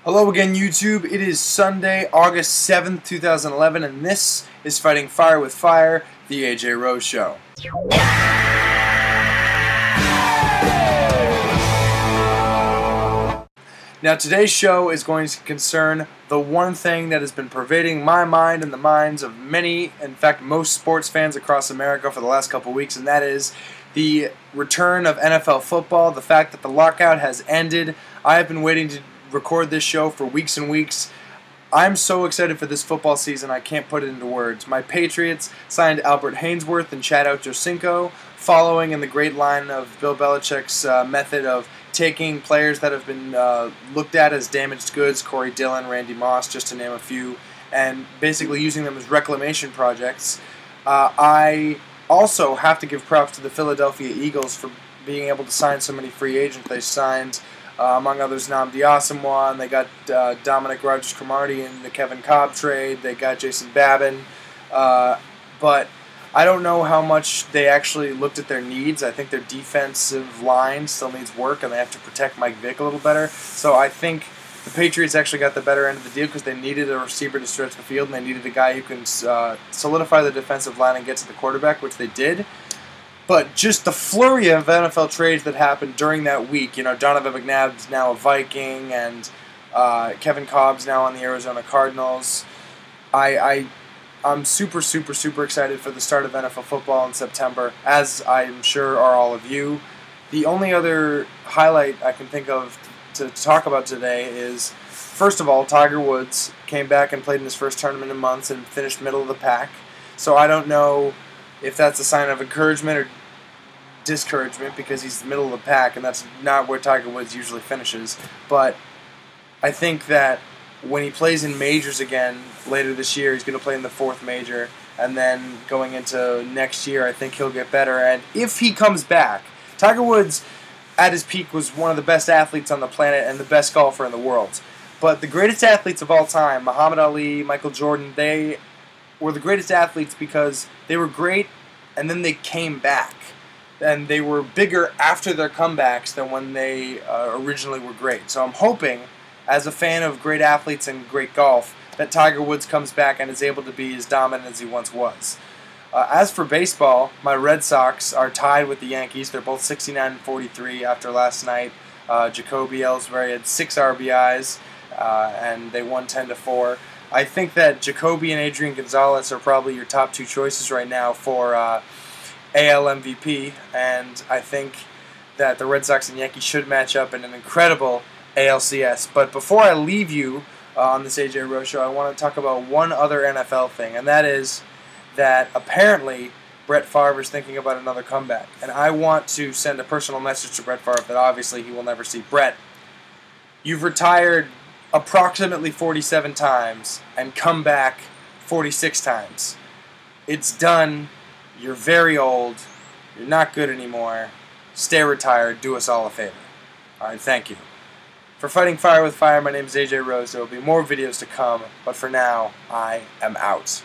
Hello again, YouTube. It is Sunday, August 7th, 2011, and this is Fighting Fire with Fire, the AJ Rose Show. Now, today's show is going to concern the one thing that has been pervading my mind and the minds of many, in fact, most sports fans across America for the last couple weeks, and that is the return of NFL football, the fact that the lockout has ended. I have been waiting to record this show for weeks and weeks. I'm so excited for this football season, I can't put it into words. My Patriots signed Albert Haynesworth and Chad Ochocinco, following in the great line of Bill Belichick's method of taking players that have been looked at as damaged goods, Corey Dillon, Randy Moss, just to name a few, and basically using them as reclamation projects. I also have to give props to the Philadelphia Eagles for being able to sign so many free agents. They signed among others, Nnamdi Asomugha, and they got Dominic Rodgers-Cromartie in the Kevin Cobb trade. They got Jason Babin. But I don't know how much they actually looked at their needs. I think their defensive line still needs work, and they have to protect Mike Vick a little better. So I think the Patriots actually got the better end of the deal because they needed a receiver to stretch the field, and they needed a guy who can solidify the defensive line and get to the quarterback, which they did. But just the flurry of NFL trades that happened during that week, Donovan McNabb's now a Viking, and Kevin Cobb's now on the Arizona Cardinals. I'm super excited for the start of NFL football in September, as I'm sure are all of you. The only other highlight I can think of to talk about today is, first of all, Tiger Woods came back and played in his first tournament in months and finished middle of the pack. So I don't know if that's a sign of encouragement or discouragement, because he's the middle of the pack and that's not where Tiger Woods usually finishes. But I think that when he plays in majors again later this year, he's going to play in the fourth major, and then going into next year I think he'll get better. And if he comes back, Tiger Woods at his peak was one of the best athletes on the planet and the best golfer in the world. But the greatest athletes of all time, Muhammad Ali, Michael Jordan, they were the greatest athletes because they were great and then they came back. And they were bigger after their comebacks than when they originally were great. So I'm hoping, as a fan of great athletes and great golf, that Tiger Woods comes back and is able to be as dominant as he once was. As for baseball, my Red Sox are tied with the Yankees. They're both 69-43 after last night. Jacoby Ellsbury had 6 RBIs, and they won 10-4. I think that Jacoby and Adrian Gonzalez are probably your top 2 choices right now for AL MVP, and I think that the Red Sox and Yankees should match up in an incredible ALCS. But before I leave you on this AJ Rose Show, I want to talk about one other NFL thing, and that is that apparently Brett Favre is thinking about another comeback. And I want to send a personal message to Brett Favre that obviously he will never see. Brett, you've retired approximately 47 times and come back 46 times. It's done. You're very old. You're not good anymore. Stay retired. Do us all a favor. Alright, thank you. For Fighting Fire with Fire, my name is AJ Rose. There will be more videos to come, but for now, I am out.